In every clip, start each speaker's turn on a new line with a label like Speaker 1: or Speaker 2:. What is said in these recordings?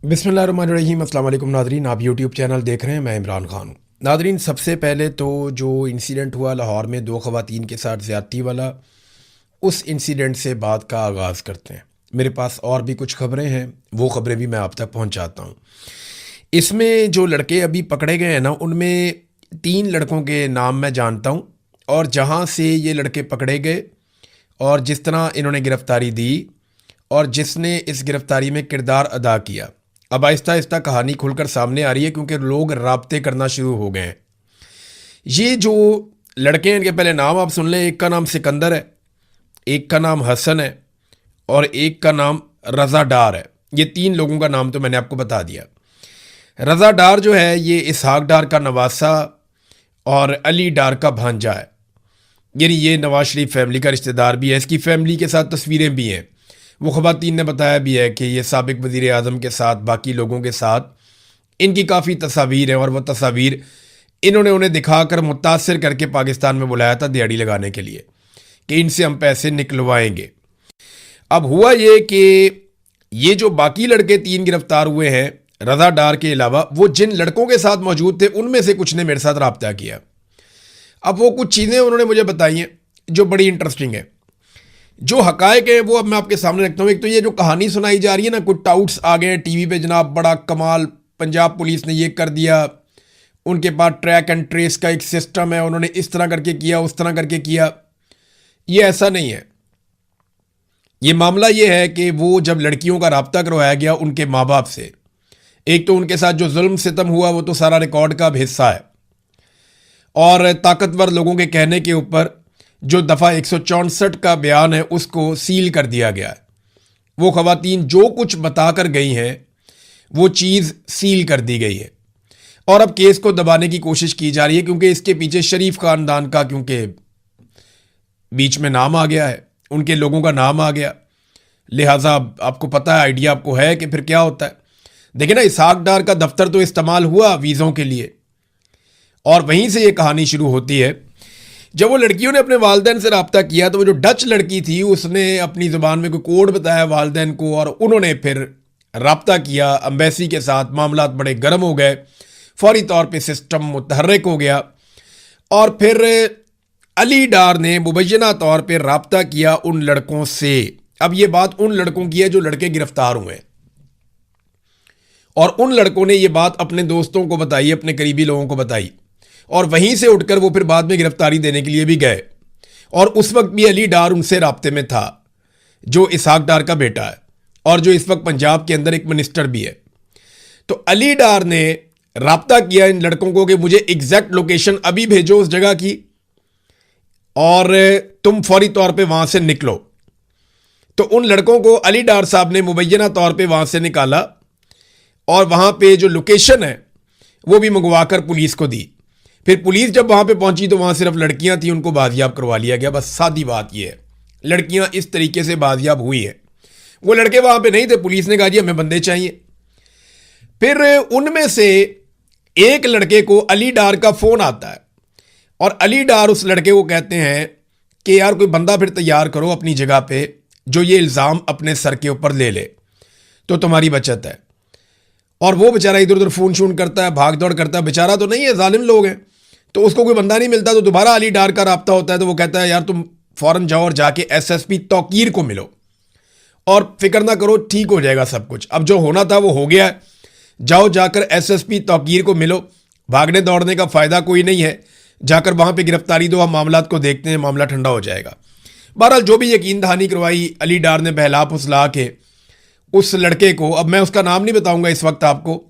Speaker 1: बिस्मिल्लाहिर्रहमानिर्रहीम। अस्सलाम वालेकुम नादरीन, आप यूट्यूब चैनल देख रहे हैं। मैं इमरान खान हूँ। नादरीन, सबसे पहले तो जो इंसिडेंट हुआ लाहौर में दो ख़वातीन के साथ ज़्यादती वाला, उस इंसिडेंट से बात का आगाज़ करते हैं। मेरे पास और भी कुछ ख़बरें हैं, वो ख़बरें भी मैं आप तक पहुँचाता हूँ। इसमें जो लड़के अभी पकड़े गए हैं ना, उनमें 3 लड़कों के नाम मैं जानता हूँ, और जहाँ से ये लड़के पकड़े गए और जिस तरह इन्होंने गिरफ़्तारी दी और जिसने इस गिरफ़्तारी में किरदार अदा किया, अब आहिस्ता आहिस्ता कहानी खुलकर सामने आ रही है, क्योंकि लोग राब्ते करना शुरू हो गए हैं। ये जो लड़के हैं, इनके पहले नाम आप सुन लें। एक का नाम सिकंदर है, एक का नाम हसन है और एक का नाम रज़ा डार है। ये 3 लोगों का नाम तो मैंने आपको बता दिया। रज़ा डार जो है, ये इसहाक डार का नवासा और अली डार का भांजा है। यानी ये नवाज शरीफ फैमिली का रिश्तेदार भी है। इसकी फैमिली के साथ तस्वीरें भी हैं। वो ख़वातीन ने बताया भी है कि ये साबिक़ वज़ीर आज़म के साथ, बाकी लोगों के साथ इनकी काफ़ी तस्वीर हैं, और वह तस्वीर इन्होंने उन्हें दिखाकर मुतासर करके पाकिस्तान में बुलाया था दिहाड़ी लगाने के लिए कि इनसे हम पैसे निकलवाएंगे। अब हुआ ये कि ये जो बाकी लड़के 3 गिरफ्तार हुए हैं रज़ा डार के अलावा, वो जिन लड़कों के साथ मौजूद थे उनमें से कुछ ने मेरे साथ रब्ता किया। अब वो कुछ चीज़ें उन्होंने मुझे बताई हैं जो बड़ी इंटरेस्टिंग है। जो हकायक है वो अब मैं आपके सामने रखता हूँ। एक तो ये जो कहानी सुनाई जा रही है ना, कुछ टाउट्स आ गए टीवी पे, जनाब बड़ा कमाल, पंजाब पुलिस ने ये कर दिया, उनके पास ट्रैक एंड ट्रेस का एक सिस्टम है, उन्होंने इस तरह करके किया, उस तरह करके किया। ये ऐसा नहीं है। ये मामला ये है कि वो जब लड़कियों का रब्ता करवाया गया उनके माँ बाप से, एक तो उनके साथ जो जुल्म सितम हुआ वो तो सारा रिकॉर्ड का अब हिस्सा है, और ताकतवर लोगों के कहने के ऊपर जो दफ़ा 164 का बयान है उसको सील कर दिया गया है। वो ख़वातीन जो कुछ बताकर गई हैं वो चीज़ सील कर दी गई है, और अब केस को दबाने की कोशिश की जा रही है, क्योंकि इसके पीछे शरीफ ख़ानदान का, क्योंकि बीच में नाम आ गया है, उनके लोगों का नाम आ गया, लिहाजा आपको पता है, आइडिया आपको है कि फिर क्या होता है। देखिए ना, इसहाक डार का दफ्तर तो इस्तेमाल हुआ वीज़ों के लिए, और वहीं से ये कहानी शुरू होती है। जब वो लड़कियों ने अपने वालिदैन से रब्ता किया तो वो जो डच लड़की थी उसने अपनी ज़ुबान में कोई कोड बताया वालिदैन को, और उन्होंने फिर रब्ता किया अम्बेसी के साथ। मामला बड़े गर्म हो गए, फौरी तौर पे सिस्टम मुतहर्रिक हो गया, और फिर अली डार ने मुबैना तौर पे रब्ता किया उन लड़कों से। अब ये बात उन लड़कों की है जो लड़के गिरफ्तार हुए, और उन लड़कों ने ये बात अपने दोस्तों को बताई, अपने करीबी लोगों को बताई, और वहीं से उठकर वो फिर बाद में गिरफ्तारी देने के लिए भी गए। और उस वक्त भी अली डार उनसे राब्ते में था, जो इसहाक डार का बेटा है और जो इस वक्त पंजाब के अंदर एक मिनिस्टर भी है। तो अली डार ने राब्ता किया इन लड़कों को कि मुझे एग्जैक्ट लोकेशन अभी भेजो उस जगह की, और तुम फौरी तौर पे वहां से निकलो। तो उन लड़कों को अली डार साहब ने मुबैना तौर पे वहां से निकाला, और वहां पे जो लोकेशन है वो भी मंगवाकर पुलिस को दी। फिर पुलिस जब वहां पे पहुंची तो वहां सिर्फ लड़कियां थी, उनको बाजियाब करवा लिया गया। बस सादी बात यह है, लड़कियां इस तरीके से बाजियाब हुई है। वो लड़के वहां पे नहीं थे, पुलिस ने कहा जी हमें बंदे चाहिए। फिर उनमें से एक लड़के को अली डार का फोन आता है, और अली डार उस लड़के को कहते हैं कि यार कोई बंदा फिर तैयार करो अपनी जगह पे, जो ये इल्ज़ाम अपने सर के ऊपर ले ले तो तुम्हारी बचत है। और वो बेचारा इधर उधर फ़ोन शून करता है, भाग दौड़ करता है, बेचारा तो नहीं है, जालिम लोग हैं, तो उसको कोई बंदा नहीं मिलता। तो दोबारा अली डार का रब्ता होता है, तो वो कहता है यार तुम फ़ौरन जाओ और जाके एसएसपी तौकीर को मिलो, और फिक्र ना करो, ठीक हो जाएगा सब कुछ। अब जो होना था वो हो गया है, जाओ जाकर एसएसपी तौकीर को मिलो। भागने दौड़ने का फ़ायदा कोई नहीं है, जाकर वहाँ पर गिरफ्तारी दो, हम मामलात को देखते हैं, मामला ठंडा हो जाएगा। बहरहाल जो भी यकीन दहानी करवाई अली डार ने बहला फुसला के उस लड़के को, अब मैं उसका नाम नहीं बताऊंगा इस वक्त आपको,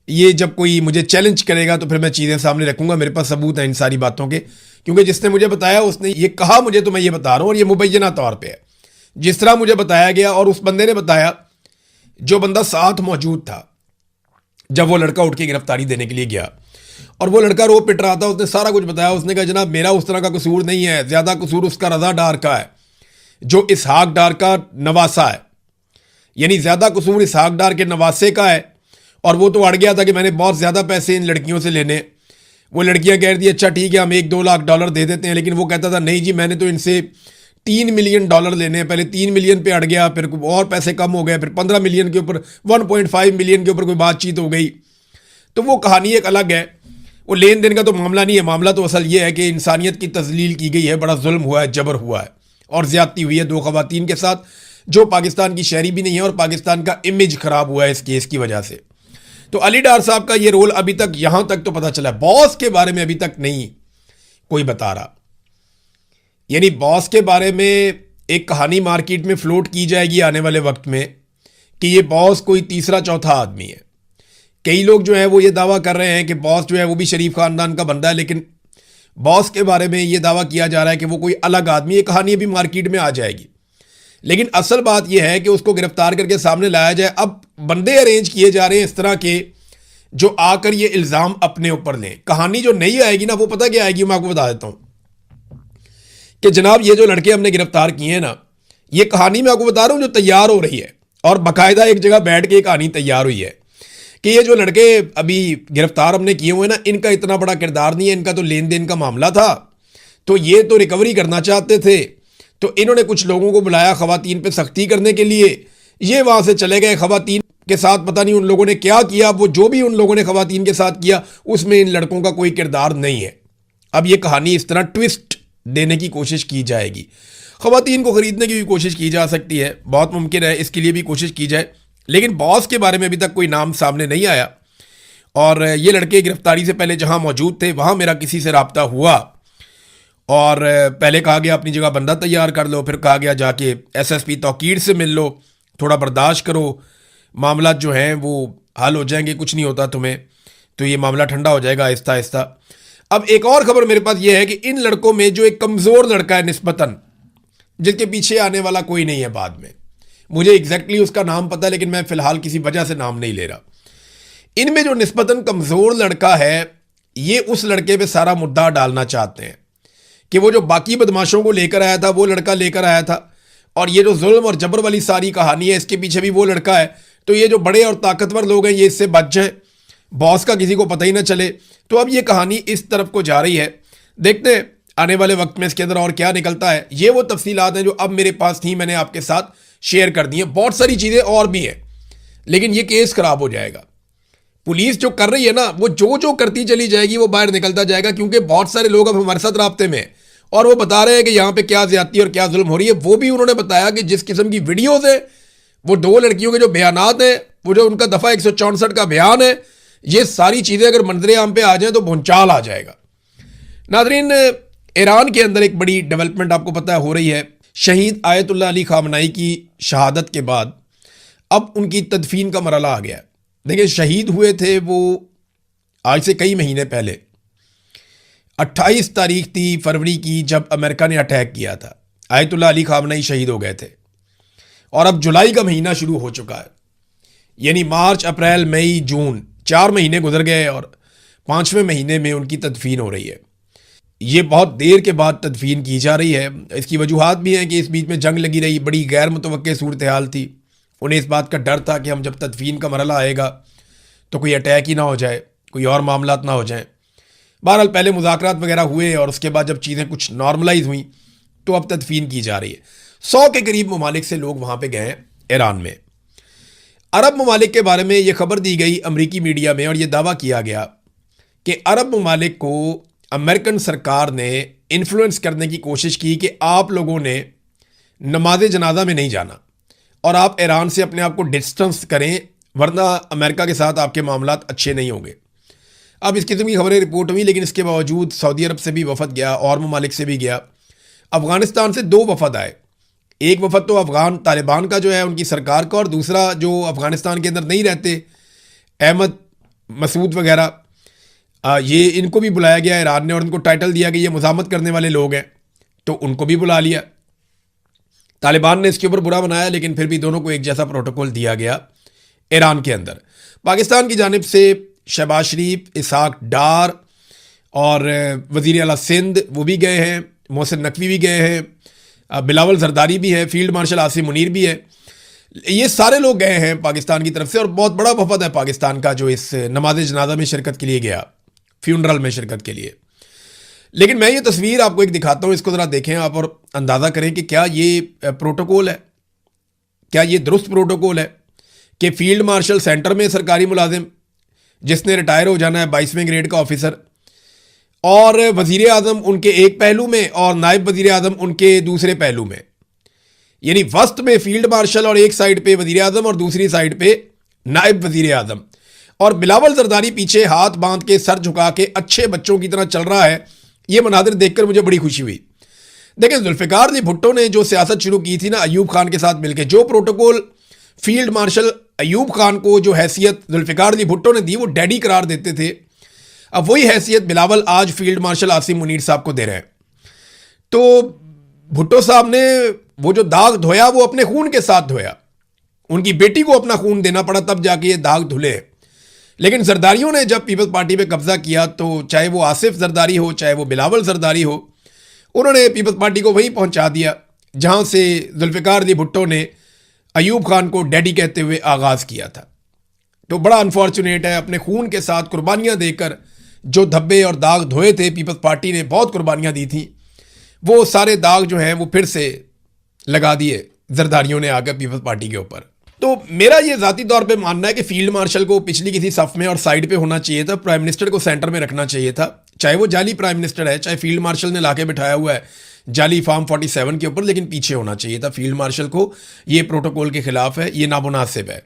Speaker 1: ये जब कोई मुझे चैलेंज करेगा तो फिर मैं चीज़ें सामने रखूंगा, मेरे पास सबूत है इन सारी बातों के, क्योंकि जिसने मुझे बताया उसने ये कहा मुझे, तो मैं ये बता रहा हूँ, और ये मुबैना तौर पे है जिस तरह मुझे बताया गया। और उस बंदे ने बताया, जो बंदा साथ मौजूद था जब वो लड़का उठ के गिरफ्तारी देने के लिए गया, और वो लड़का रो पिट रहा था, उसने सारा कुछ बताया। उसने कहा जनाब मेरा उस तरह का कसूर नहीं है, ज़्यादा कसूर उसका रज़ा डार का है जो इसहाक डार का नवासा है, यानी ज़्यादा कसूर इसहाक डार के नवासे का है। और वो तो अड़ गया था कि मैंने बहुत ज़्यादा पैसे इन लड़कियों से लेने। वो लड़कियां कह रही थी अच्छा ठीक है हम $1-2 लाख दे देते हैं, लेकिन वो कहता था नहीं जी मैंने तो इनसे $3 मिलियन लेने हैं। पहले 3 मिलियन पे अड़ गया, फिर और पैसे कम हो गए, फिर 15 मिलियन के ऊपर, 1.5 मिलियन के ऊपर कोई बातचीत हो गई। तो वो कहानी एक अलग है, वो लेन देन का तो मामला नहीं है। मामला तो असल ये है कि इंसानियत की तजलील की गई है, बड़ा जुल्म हुआ है, जबर हुआ है और ज्यादती हुई है 2 खवातीन के साथ, जो पाकिस्तान की शहरी भी नहीं है, और पाकिस्तान का इमेज खराब हुआ है इस केस की वजह से। तो अली डार साहब का ये रोल अभी तक, यहां तक तो पता चला, बॉस के बारे में अभी तक नहीं कोई बता रहा। यानी बॉस के बारे में एक कहानी मार्केट में फ्लोट की जाएगी आने वाले वक्त में कि ये बॉस कोई तीसरा चौथा आदमी है। कई लोग जो है वो ये दावा कर रहे हैं कि बॉस जो है वो भी शरीफ खानदान का बंदा है, लेकिन बॉस के बारे में ये दावा किया जा रहा है कि वो कोई अलग आदमी। ये कहानी अभी मार्केट में आ जाएगी, लेकिन असल बात यह है कि उसको गिरफ्तार करके सामने लाया जाए। अब बंदे अरेंज किए जा रहे हैं इस तरह के जो आकर ये इल्जाम अपने ऊपर लें। कहानी जो नहीं आएगी ना, वो पता क्या आएगी, मैं आपको बता देता हूं कि जनाब ये जो लड़के हमने गिरफ्तार किए हैं ना, ये कहानी मैं आपको बता रहा हूं जो तैयार हो रही है, और बाकायदा एक जगह बैठ के कहानी तैयार हुई है कि ये जो लड़के अभी गिरफ्तार हमने किए हुए ना, इनका इतना बड़ा किरदार नहीं है, इनका तो लेन देन का मामला था, तो ये तो रिकवरी करना चाहते थे, तो इन्होंने कुछ लोगों को बुलाया खवातीन पे सख्ती करने के लिए, ये वहां से चले गए। खवातीन के साथ पता नहीं उन लोगों ने क्या किया, वो जो भी उन लोगों ने खवातीन के साथ किया उसमें इन लड़कों का कोई किरदार नहीं है। अब ये कहानी इस तरह ट्विस्ट देने की कोशिश की जाएगी। खवातीन को खरीदने की भी कोशिश की जा सकती है, बहुत मुमकिन है इसके लिए भी कोशिश की जाए, लेकिन बॉस के बारे में अभी तक कोई नाम सामने नहीं आया। और ये लड़के गिरफ्तारी से पहले जहां मौजूद थे वहां मेरा किसी से रब्ता हुआ, और पहले कहा गया अपनी जगह बंदा तैयार कर लो, फिर कहा गया जाके एसएसपी तौकीर से मिल लो, थोड़ा बर्दाश्त करो, मामला जो हैं वो हल हो जाएंगे, कुछ नहीं होता तुम्हें, तो ये मामला ठंडा हो जाएगा आहिस्ता आहिस्ता। अब एक और खबर मेरे पास ये है कि इन लड़कों में जो एक कमज़ोर लड़का है निस्बतन, जिसके पीछे आने वाला कोई नहीं है बाद में, मुझे एग्जैक्टली उसका नाम पता है लेकिन मैं फिलहाल किसी वजह से नाम नहीं ले रहा, इनमें जो निस्बतन कमज़ोर लड़का है, ये उस लड़के पे सारा मुद्दा डालना चाहते हैं कि वो जो बाकी बदमाशों को लेकर आया था वो लड़का लेकर आया था, और ये जो जुल्म और जबर वाली सारी कहानी है इसके पीछे भी वो लड़का है, तो ये जो बड़े और ताकतवर लोग हैं ये इससे बच जाए, बॉस का किसी को पता ही ना चले। तो अब ये कहानी इस तरफ को जा रही है, देखते हैं आने वाले वक्त में इसके अंदर और क्या निकलता है। ये वो तफसीलात हैं जो अब मेरे पास थी, मैंने आपके साथ शेयर कर दी हैं। बहुत सारी चीज़ें और भी हैं, लेकिन ये केस खराब हो जाएगा। पुलिस जो कर रही है ना, वो जो जो करती चली जाएगी वो बाहर निकलता जाएगा, क्योंकि बहुत सारे लोग अब हमारे साथ राब्ते में हैं और वो बता रहे हैं कि यहाँ पे क्या ज्यादती और क्या जुल्म हो रही है। वो भी उन्होंने बताया कि जिस किस्म की वीडियोज है, वो 2 लड़कियों के जो बयानात हैं, वो जो उनका दफ़ा 164 का बयान है, ये सारी चीज़ें अगर मंजरे आम पे आ जाए तो भूचाल आ जाएगा। नाजरीन, ईरान के अंदर एक बड़ी डेवलपमेंट आपको पता है हो रही है। शहीद आयतुल्लाह अली खामनाई की शहादत के बाद अब उनकी तदफीन का मरला आ गया है। देखिए, शहीद हुए थे वो आज से कई महीने पहले, 28 तारीख थी फरवरी की, जब अमेरिका ने अटैक किया था। आयतुल्लाह अली खामनाई शहीद हो गए थे, और अब जुलाई का महीना शुरू हो चुका है, यानी मार्च, अप्रैल, मई, जून, 4 महीने गुजर गए और 5वें महीने में उनकी तदफीन हो रही है। ये बहुत देर के बाद तदफीन की जा रही है। इसकी वजूहात भी हैं कि इस बीच में जंग लगी रही, बड़ी गैर मुतवक्के सूरत हाल थी, उन्हें इस बात का डर था कि हम जब तदफीन का मरला आएगा तो कोई अटैक ही ना हो जाए, कोई और मामलात ना हो जाएं। बहरहाल पहले मुज़ाकरात वगैरह हुए और उसके बाद जब चीज़ें कुछ नॉर्मलाइज हुई तो अब तदफीन की जा रही है। 100 के करीब ममालिक से लोग वहाँ पे गए हैं ईरान में। अरब ममालिक के बारे में ये खबर दी गई अमरीकी मीडिया में, और ये दावा किया गया कि अरब ममालिक को अमेरिकन सरकार ने इन्फ्लुएंस करने की कोशिश की कि आप लोगों ने नमाज जनाजा में नहीं जाना और आप ईरान से अपने आप को डिस्टेंस करें, वरना अमेरिका के साथ आपके मामलात अच्छे नहीं होंगे। अब इस किस्म की खबरें रिपोर्ट हुई, लेकिन इसके बावजूद सऊदी अरब से भी वफद गया और ममालिक से भी गया। अफ़गानिस्तान से 2 वफद आए, एक वफद तो अफ़गान तालिबान का जो है उनकी सरकार का, और दूसरा जो अफ़गानिस्तान के अंदर नहीं रहते, अहमद मसूद वगैरह, ये इनको भी बुलाया गया ईरान ने, और उनको टाइटल दिया कि ये मुज़ाहमत करने वाले लोग हैं, तो उनको भी बुला लिया। तालिबान ने इसके ऊपर बुरा बनाया, लेकिन फिर भी दोनों को एक जैसा प्रोटोकॉल दिया गया ईरान के अंदर। पाकिस्तान की जानिब से शहबाज शरीफ, इसहाक डार और वज़ीर आला सिंध वो भी गए हैं, मोहसिन नकवी भी गए हैं, बिलावल जरदारी भी है, फील्ड मार्शल आसिम मुनीर भी है। ये सारे लोग गए हैं पाकिस्तान की तरफ से, और बहुत बड़ा वफद है पाकिस्तान का जो इस नमाज जनाजा में शिरकत के लिए गया, फ्यूनरल में शिरकत के लिए। लेकिन मैं ये तस्वीर आपको एक दिखाता हूँ, इसको ज़रा देखें आप और अंदाज़ा करें कि क्या ये प्रोटोकॉल है, क्या ये दुरुस्त प्रोटोकॉल है कि फील्ड मार्शल सेंटर में सरकारी मुलाजिम जिसने रिटायर हो जाना है 22वें ग्रेड का ऑफिसर, और वज़ीर आज़म उनके एक पहलू में और नायब वज़ीर आज़म उनके दूसरे पहलू में, यानी वस्त में फील्ड मार्शल और एक साइड पे वज़ीर आज़म और दूसरी साइड पे नायब वज़ीर आज़म, और बिलावल जरदारी पीछे हाथ बांध के सर झुका के अच्छे बच्चों की तरह चल रहा है। ये मनाजिर देखकर मुझे बड़ी खुशी हुई। देखें, जुल्फ़िकार अली भुट्टो ने जो सियासत शुरू की थी ना अयूब खान के साथ मिलकर, जो protocol field marshal Ayub Khan को जो हैसियत जुल्फ़िकार अली भुट्टो ने दी वो डैडी करार देते थे, अब वही हैसियत बिलावल आज फील्ड मार्शल आसिम मुनीर साहब को दे रहे हैं। तो भुट्टो साहब ने वो जो दाग धोया वो अपने खून के साथ धोया, उनकी बेटी को अपना खून देना पड़ा तब जाके ये दाग धुले। लेकिन जरदारियों ने जब पीपल्स पार्टी पे कब्जा किया तो चाहे वो आसिफ जरदारी हो चाहे वो बिलावल जरदारी हो, उन्होंने पीपल्स पार्टी को वहीं पहुंचा दिया जहां से जुल्फ़िकार अली भुट्टो ने अयूब खान को डैडी कहते हुए आगाज़ किया था। तो बड़ा अनफॉर्चुनेट है, अपने खून के साथ कुर्बानियां देकर जो धब्बे और दाग धोए थे, पीपल्स पार्टी ने बहुत कुर्बानियां दी थी, वो सारे दाग जो हैं वो फिर से लगा दिए जरदारियों ने आकर पीपल्स पार्टी के ऊपर। तो मेरा ये ज़ाती तौर पे मानना है कि फील्ड मार्शल को पिछली किसी सफ़ में और साइड पे होना चाहिए था, प्राइम मिनिस्टर को सेंटर में रखना चाहिए था, चाहे वो जाली प्राइम मिनिस्टर है, चाहे फील्ड मार्शल ने लाके बिठाया हुआ है जाली फार्म 47 के ऊपर, लेकिन पीछे होना चाहिए था फील्ड मार्शल को। ये प्रोटोकॉल के खिलाफ है, ये नामुनासिब है।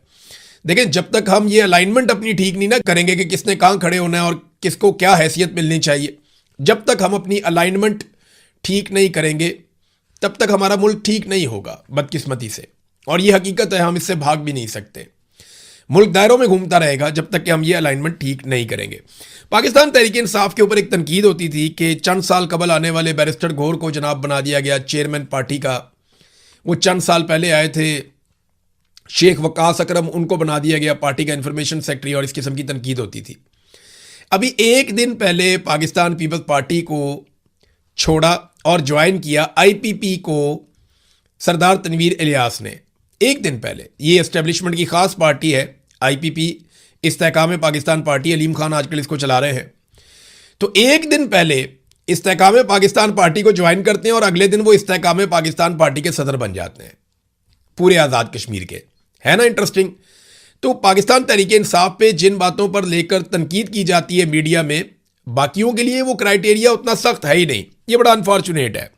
Speaker 1: देखिए, जब तक हम ये अलाइनमेंट अपनी ठीक नहीं ना करेंगे कि किसने कहाँ खड़े होना है और किसको क्या हैसियत मिलनी चाहिए, जब तक हम अपनी अलाइनमेंट ठीक नहीं करेंगे तब तक हमारा मुल्क ठीक नहीं होगा, बदकिस्मती से। और ये हकीकत है, हम इससे भाग भी नहीं सकते। मुल्क दायरों में घूमता रहेगा जब तक कि हम ये अलाइनमेंट ठीक नहीं करेंगे। पाकिस्तान तहरीक इंसाफ के ऊपर एक तनकीद होती थी कि चंद साल कबल आने वाले बैरिस्टर गौर को जनाब बना दिया गया चेयरमैन पार्टी का। वो चंद साल पहले आए थे, शेख वकास अकरम, उनको बना दिया गया पार्टी का इंफॉर्मेशन सेक्रेटरी, और इस किस्म की तनकीद होती थी। अभी एक दिन पहले पाकिस्तान पीपल्स पार्टी को छोड़ा और ज्वाइन किया IPP को सरदार तनवीर इलियास ने। एक दिन पहले, ये एस्टेब्लिशमेंट की ख़ास पार्टी है IPP, इस्तेहकाम पाकिस्तान पार्टी, अलीम खान आजकल इसको चला रहे हैं। तो एक दिन पहले इस्तेहकाम पाकिस्तान पार्टी को ज्वाइन करते हैं और अगले दिन वो इस्तेहकाम पाकिस्तान पार्टी के सदर बन जाते हैं पूरे आज़ाद कश्मीर के। है ना इंटरेस्टिंग। तो पाकिस्तान तहरीक इंसाफ पे जिन बातों पर लेकर तनकीद की जाती है मीडिया में, बाकियों के लिए वो क्राइटेरिया उतना सख्त है ही नहीं। ये बड़ा अनफॉर्चुनेट है।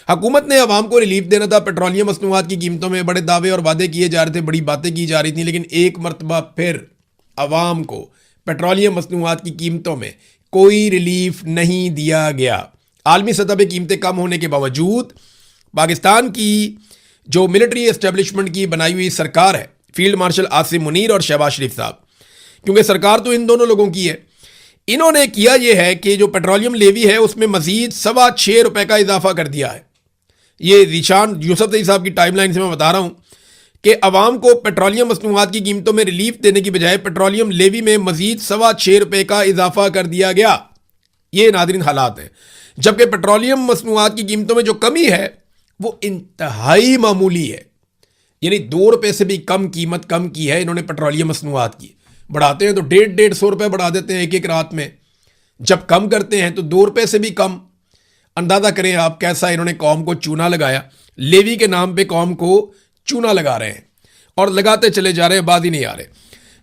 Speaker 1: हुकूमत ने अवाम को रिलीफ देना था, पेट्रोलियम मसनूआत की कीमतों में बड़े दावे और वादे किए जा रहे थे, बड़ी बातें की जा रही थी, लेकिन एक मरतबा फिर अवाम को पेट्रोलियम मसनूआत की कीमतों में कोई रिलीफ नहीं दिया गया। आलमी सतह पर कीमतें कम होने के बावजूद पाकिस्तान की जो मिलिट्री एस्टेब्लिशमेंट की बनाई हुई सरकार है, फील्ड मार्शल आसिम मुनीर और शहबाज शरीफ साहब, क्योंकि सरकार तो इन दोनों लोगों की है, इन्होंने किया यह है कि जो पेट्रोलियम लेवी है उसमें मजीद ₹6.25 का इजाफा कर दिया है। ये ज़ीशान यूसुफ साहब की टाइमलाइन से मैं बता रहा हूं कि अवाम को पेट्रोलियम मसनूआत की कीमतों में रिलीफ देने की बजाय पेट्रोलियम लेवी में मजीद ₹6.25 का इजाफा कर दिया गया। ये नाज़रीन हालात हैं, जबकि पेट्रोलियम मसनूआत की कीमतों में जो कमी है वो इंतहाई मामूली है, यानी ₹2 से भी कम कीमत कम की है इन्होंने पेट्रोलियम मसनूआत की। बढ़ाते हैं तो 150-150 रुपये बढ़ा देते हैं एक एक रात में, जब कम करते हैं तो ₹2 से भी कम। अंदाज़ा करें आप कैसा इन्होंने कौम को चूना लगाया, लेवी के नाम पे कौम को चूना लगा रहे हैं और लगाते चले जा रहे हैं, बात ही नहीं आ रहे।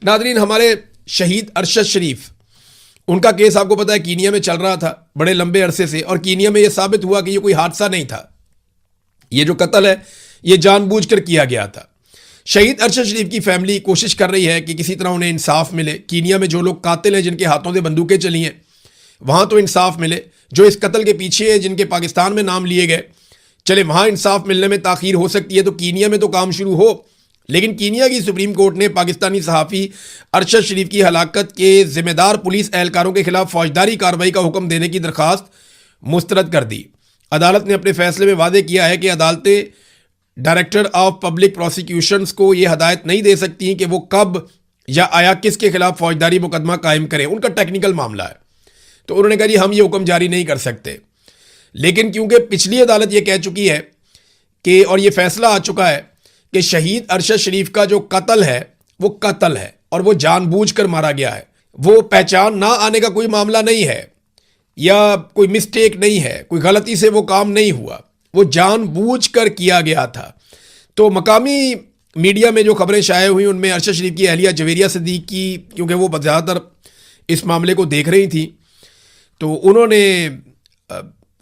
Speaker 1: नाज़रीन, हमारे शहीद अरशद शरीफ, उनका केस आपको पता है कीनिया में चल रहा था बड़े लंबे अरसे से, और कीनिया में यह साबित हुआ कि यह कोई हादसा नहीं था, ये जो कत्ल है ये जानबूझकर किया गया था। शहीद अरशद शरीफ की फैमिली कोशिश कर रही है कि किसी तरह उन्हें इंसाफ मिले। कीनिया में जो लोग कातिल हैं, जिनके हाथों से बंदूकें चली हैं, वहाँ तो इंसाफ मिले। जो इस कत्ल के पीछे है, जिनके पाकिस्तान में नाम लिए गए, चले वहाँ इंसाफ मिलने में ताख़ीर हो सकती है तो कीनिया में तो काम शुरू हो। लेकिन कीनिया की सुप्रीम कोर्ट ने पाकिस्तानी सहाफ़ी अरशद शरीफ की हलाकत के ज़िम्मेदार पुलिस एहलकारों के खिलाफ फौजदारी कार्रवाई का हुक्म देने की दरख्वास्त मुस्तरद कर दी। अदालत ने अपने फैसले में वादे किया है कि अदालतें डायरेक्टर ऑफ पब्लिक प्रोसिक्यूशंस को यह हदायत नहीं दे सकती कि वो कब या आया किसके खिलाफ फौजदारी मुकदमा कायम करें, उनका टेक्निकल मामला है। तो उन्होंने कहा जी हम ये हुक्म जारी नहीं कर सकते। लेकिन क्योंकि पिछली अदालत ये कह चुकी है कि, और ये फैसला आ चुका है कि शहीद अरशद शरीफ का जो कत्ल है वो कत्ल है और वो जानबूझकर मारा गया है, वो पहचान ना आने का कोई मामला नहीं है। या कोई मिस्टेक नहीं है, कोई गलती से वो काम नहीं हुआ, वो जानबूझकर किया गया था। तो मकामी मीडिया में जो खबरें शाये हुई उनमें अरशद शरीफ की अहलिया जवेरिया सदीक की, क्योंकि वो ज़्यादातर इस मामले को देख रही थी, तो उन्होंने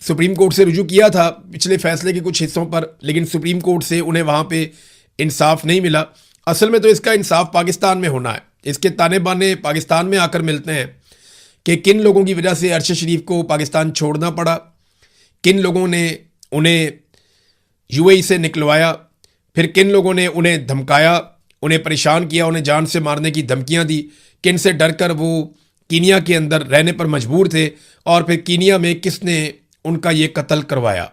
Speaker 1: सुप्रीम कोर्ट से रुजू किया था पिछले फैसले के कुछ हिस्सों पर, लेकिन सुप्रीम कोर्ट से उन्हें वहाँ पे इंसाफ नहीं मिला। असल में तो इसका इंसाफ पाकिस्तान में होना है। इसके ताने बाने पाकिस्तान में आकर मिलते हैं कि किन लोगों की वजह से अरशद शरीफ को पाकिस्तान छोड़ना पड़ा, किन लोगों ने उन्हें यूएई से निकलवाया, फिर किन लोगों ने उन्हें धमकाया, उन्हें परेशान किया, उन्हें जान से मारने की धमकियां दी, किन से डरकर वो कीनिया के अंदर रहने पर मजबूर थे, और फिर कीनिया में किसने उनका ये कत्ल करवाया।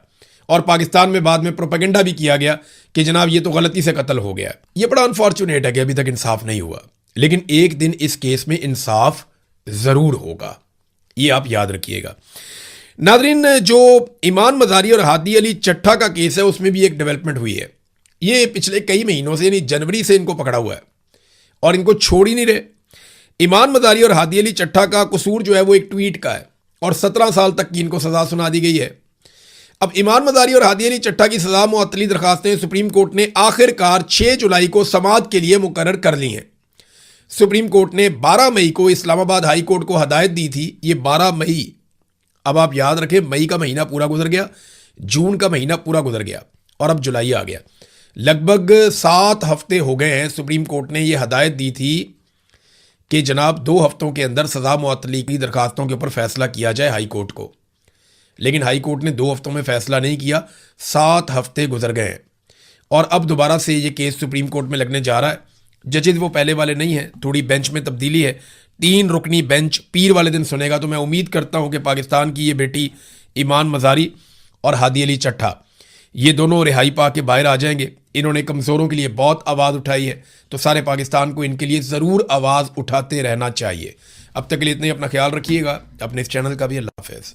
Speaker 1: और पाकिस्तान में बाद में प्रोपेगेंडा भी किया गया कि जनाब ये तो गलती से कत्ल हो गया। ये बड़ा अनफॉर्चुनेट है कि अभी तक इंसाफ नहीं हुआ, लेकिन एक दिन इस केस में इंसाफ ज़रूर होगा, ये आप याद रखिएगा। नादरीन, जो ईमान मज़ारी और हादी अली चट्ठा का केस है उसमें भी एक डेवलपमेंट हुई है। ये पिछले कई महीनों से, यानी जनवरी से इनको पकड़ा हुआ है और इनको छोड़ ही नहीं रहे। ईमान मज़ारी और हादी अली चट्ठा का कसूर जो है वो एक ट्वीट का है और 17 साल तक की इनको सज़ा सुना दी गई है। अब ईमान मज़ारी और हादी अली चट्ठा की सज़ा मुअत्तली दरखास्तें सुप्रीम कोर्ट ने आखिरकार 6 जुलाई को समाअत के लिए मुकर्रर कर ली हैं। सुप्रीम कोर्ट ने 12 मई को इस्लामाबाद हाई कोर्ट को हदायत दी थी। ये 12 मई, अब आप याद रखें, मई का महीना पूरा गुजर गया, जून का महीना पूरा गुजर गया और अब जुलाई आ गया। लगभग 7 हफ्ते हो गए हैं। सुप्रीम कोर्ट ने यह हदायत दी थी कि जनाब 2 हफ्तों के अंदर सज़ा मुअत्तली की दरखास्तों के ऊपर फैसला किया जाए हाई कोर्ट को, लेकिन हाई कोर्ट ने 2 हफ्तों में फैसला नहीं किया। 7 हफ्ते गुजर गए हैं और अब दोबारा से ये केस सुप्रीम कोर्ट में लगने जा रहा है। जजेस वो पहले वाले नहीं हैं, थोड़ी बेंच में तब्दीली है। 3 रुकनी बेंच पीर वाले दिन सुनेगा। तो मैं उम्मीद करता हूँ कि पाकिस्तान की ये बेटी ईमान मज़ारी और हादी अली चट्ठा ये दोनों रिहाई पा के बाहर आ जाएंगे। इन्होंने कमज़ोरों के लिए बहुत आवाज़ उठाई है, तो सारे पाकिस्तान को इनके लिए ज़रूर आवाज़ उठाते रहना चाहिए। अब तक के लिए इतना ही। अपना ख्याल रखिएगा, अपने इस चैनल का भी। अल्लाह हाफ़िज़।